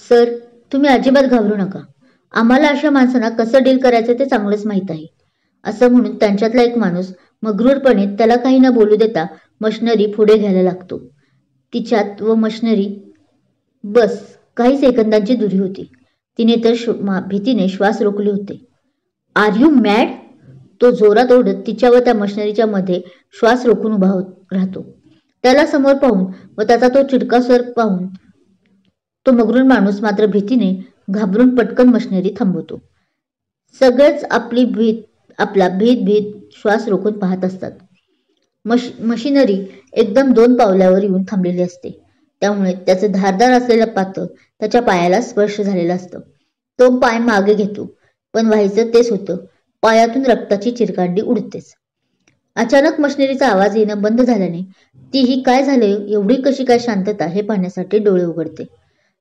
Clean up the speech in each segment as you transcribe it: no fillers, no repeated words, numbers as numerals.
Sir, तुम्ही अजिबात घाबरू नका. आम्हाला अशा माणसांना कसं डील करायचं ते चांगलंच माहीत आहे. असं म्हणून त्यांच्यातला एक माणूस मग्रूरपणे त्याला काही न बोलू देता मशिनरी पुढे घ्यायला लागतो. तिच्यात व मशिनरी बस काही सेकंदांची दुरी होती. तिने तर भीतीने श्वास रोखले होते. Are you mad? तो जोरात ओढत तिच्या व त्या मशिनरीच्या मध्ये श्वास रोखून उभा राहतो. त्याला समोर पाहून व त्याचा तो चिडका स्वर पाहून तो मग्रूर माणूस मात्र भीतीने घाबरून पटकन मशिनरी थांबवतो. सगळेच आपला भीत भीत श्वास रोखून पाहत असतात. मशिनरी एकदम 2 पावलावर येऊन थांबलेली असते. त्यामुळे त्याचे धारदार असलेलं पातळ त्याच्या पायाला स्पर्श झालेलं असतं. तो पाय मागे घेतो, पण व्हायचं तेच होतं. पायातून रक्ताची चिरकांडी उडतेच. अचानक मशिनरीचा आवाज येणं बंद झाल्याने ती ही काय झाले एवढी कशी काय शांतता हे पाहण्यासाठी डोळे उघडते.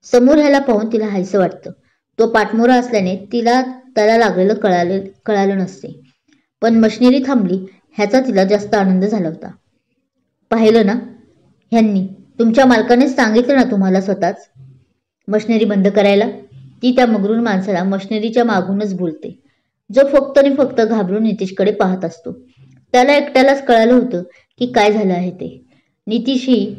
समोर ह्याला पाहून तिला हायसं वाटतं. तो पाठमोरा असल्याने त्याला लागलेलं कळालं नसते. पण मशिनरी थांबली ह्याचा तिला जास्त आनंद झाला होता. पाहिलं ना, ह्यांनी तुमच्या मालकानेच सांगितलं ना तुम्हाला स्वतःच मशिनरी बंद करायला. ती त्या मग्रूर माणसाला मशिनरीच्या मागूनच बोलते, जो फक्त आणि फक्त घाबरून नितीशकडे पाहत असतो. त्याला एकट्यालाच कळालं होतं की काय झालं आहे ते. नितीशही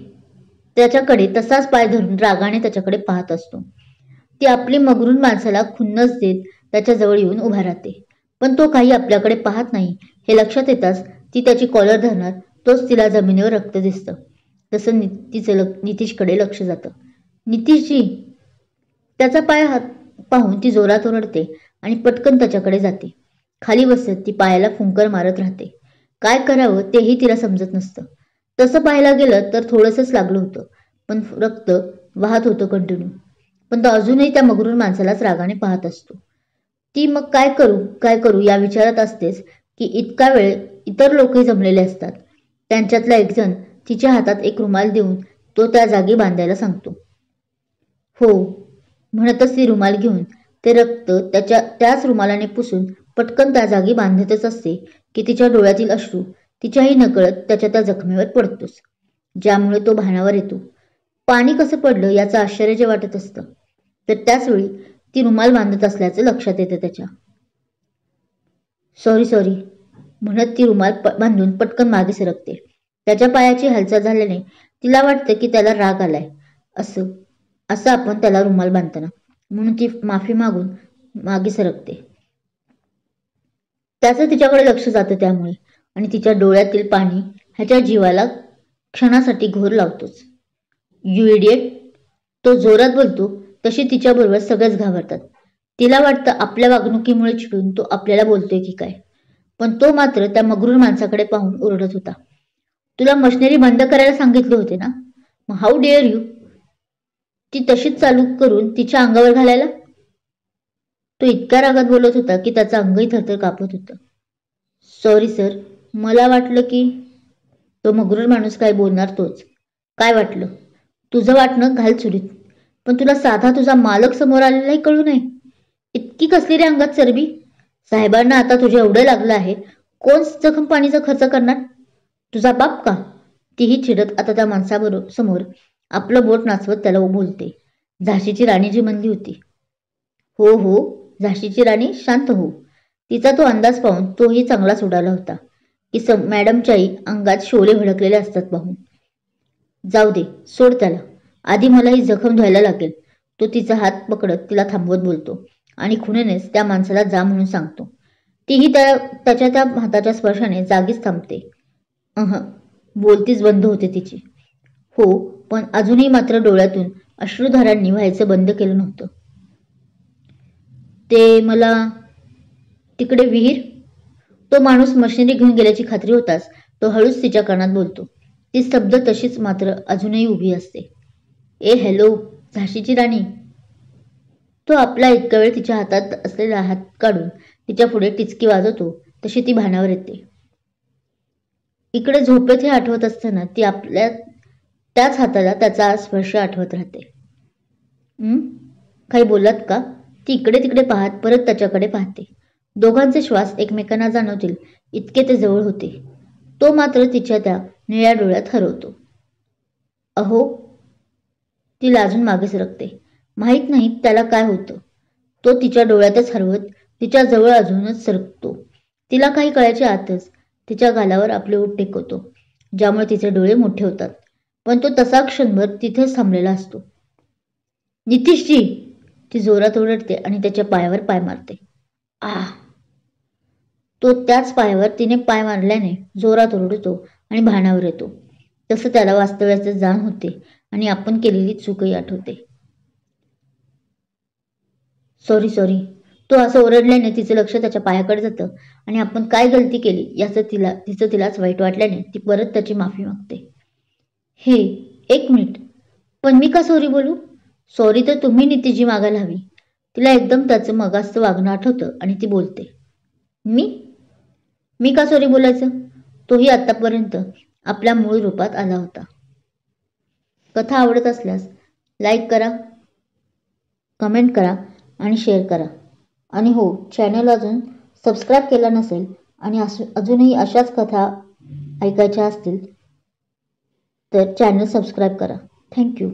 त्याच्याकडे तसाच पाय धरून रागाने त्याच्याकडे पाहत असतो. ती आपली मग्रूर माणसाला खुन्नस देत त्याच्या जवळ येऊन उभा राहते. पण तो काही आपल्याकडे पाहत नाही हे लक्षात येताच ती त्याची कॉलर धरणार तोच तिला जमिनीवर रक्त दिसतं. तसं तिचं नितीशकडे लक्ष जातं. नितीशजी, त्याचा पाय हात पाहून ती जोरात ओरडते आणि पटकन त्याच्याकडे जाते. खाली बसत ती पायाला फुंकर मारत राहते. काय करावं तेही तिला समजत नसतं. तसं पाहायला गेलं तर थोडंसंच लागलं होतं, पण रक्त वाहत होतं कंटिन्यू. पण तो अजूनही त्या मग्रूर माणसालाच रागाने पाहत असतो. ती मग काय करू या विचारात असतेच की इतका वेळ इतर लोकही जमलेले असतात. त्यांच्यातला एक जण तिच्या हातात एक रुमाल देऊन तो त्या जागी बांधायला सांगतो. हो म्हणतच ती रुमाल घेऊन ते रक्त त्याच रुमालाने पुसून पटकन त्या जागी बांधतच असते की तिच्या डोळ्यातील अश्रू तिच्याही नकळत त्या जखमेवर पडतोच, ज्यामुळे तो भानावर येतो. पाणी कसं पडलं याचं आश्चर्य जे वाटत असतं, तर त्याचवेळी ती रुमाल बांधत असल्याचं लक्षात येतं त्याच्या. सॉरी म्हणत ती रुमाल बांधून पटकन मागे सरकते. त्याच्या पायाची हालचाल झाल्याने तिला वाटतं की त्याला राग आलाय असं आपण त्याला रुमाल बांधताना, म्हणून ती माफी मागून मागे सरकते. त्याचं तिच्याकडे लक्ष जातं त्यामुळे, आणि तिच्या डोळ्यातील पाणी ह्याच्या जीवाला क्षणासाठी घोर लावतोच. यू इडियट, तो जोरात बोलतो तशी तिच्याबरोबर सगळेच घाबरतात. तिला वाटतं आपल्या वागणुकीमुळे चिडून तो आपल्याला बोलतोय की काय, पण तो मात्र त्या मग्रूर माणसाकडे पाहून ओरडत होता. तुला मशिनरी बंद करायला सांगितले होते ना, मग हाऊ डेअर यू ती तशीच चालू करून तिच्या अंगावर घालायला. तो इतक्या रागात बोलत होता की त्याचं अंगही थरथर कापत होतं. सॉरी सर, मला वाटलं की तो मग्रूर माणूस काय बोलणार तोच. काय वाटलं? तुझं वाटणं घाल चुरीत, पण तुला साधा तुझा मालक समोर आलेलाही कळू नये. इतकी कसली रे अंगात चरबी? साहेबांना आता तुझे एवढं लागलं आहे, कोण जखम पाणीचा खर्च करणार? तुझा बाप का? तीही चिडत आता त्या माणसाबरोबर समोर आपलं बोट नाचवत त्याला बोलते. झाशीची राणी जी म्हणली होती. हो झाशीची राणी शांत हो. तिचा तो अंदाज पाहून तोही चांगलाच उडाला होता की मॅडमच्याही अंगात शोले भडकलेले असतात पाहून. जाऊ दे, सोड त्याला. आधी मला ही जखम धुवायला लागेल. तो तिचा हात पकडत तिला थांबवत बोलतो आणि खुणेनेच त्या माणसाला जा म्हणून सांगतो. तीही त्याच्या त्या हाताच्या स्पर्शाने जागीच थांबते. बोलतीच बंद होते तिची. हो, पण अजूनही मात्र डोळ्यातून अश्रुधारांनी व्हायचं बंद केलं नव्हतं. ते मला तिकडे विहीर. तो माणूस मशिनरी घेऊन गेल्याची खात्री होताच तो हळूच तिच्या कानात बोलतो. ती स्तब्ध तशीच मात्र अजूनही उभी असते. ए हॅलो झाशीची राणी. तो आपला इतका वेळ तिच्या हातात असलेला हात काढून तिच्या पुढे टिचकी वाजवतो तशी ती भानावर येते. इकडे झोपेत हे आठवत असताना ती आपल्या त्याच हाताला त्याचा स्पर्श आठवत राहते. काही बोललात का? ती इकडे तिकडे पाहत परत त्याच्याकडे पाहते. दोघांचे श्वास एकमेकांना जाणवतील इतके ते जवळ होते. तो मात्र तिच्या त्या निळ्या डोळ्यात हरवतो. अहो, ती लाजून मागे सरकते. माहीत नाही त्याला काय होतं. तो तिच्या डोळ्यातच हरवत तिच्या जवळ अजूनच सरकतो. तिला काही कळायच्या आतच तिच्या गालावर आपले ओठ टेकवतो, ज्यामुळे तिचे डोळे मोठे होतात. पण तो तसा क्षणभर तिथेच थांबलेला असतो. नितीशजी, ती जोरात ओरडते आणि त्याच्या पायावर पाय मारते. आह! तो त्याच पायावर तिने पाय मारल्याने जोरात ओरडतो आणि भानावर येतो. तसं त्याला वास्तव्याचे जाण होते आणि आपण केलेली चूकही आठवते. Sorry sorry. तो असं ओरडल्याने तिचं लक्ष त्याच्या पायाकडे जातं आणि आपण काय गलती केली याचं तिचं तिलाच वाईट वाटल्याने ती परत त्याची माफी मागते. हे, एक मिनिट. पण मी का सॉरी बोलू? सॉरी तर तुम्ही नितीजी मागायला हवी. तिला एकदम त्याचं मगाचं वागणं आठवतं आणि ती बोलते. मी? मी का सॉरी बोलायचं? तोही आतापर्यंत आपल्या मूळ रूपात आला होता. कथा आवडत असल्यास लाईक करा, कमेंट करा आणि शेअर करा. आणि हो, चॅनल अजून सबस्क्राईब केला नसेल आणि अजूनही अशाच कथा ऐकायच्या असतील तर चॅनल सबस्क्राईब करा. थँक्यू.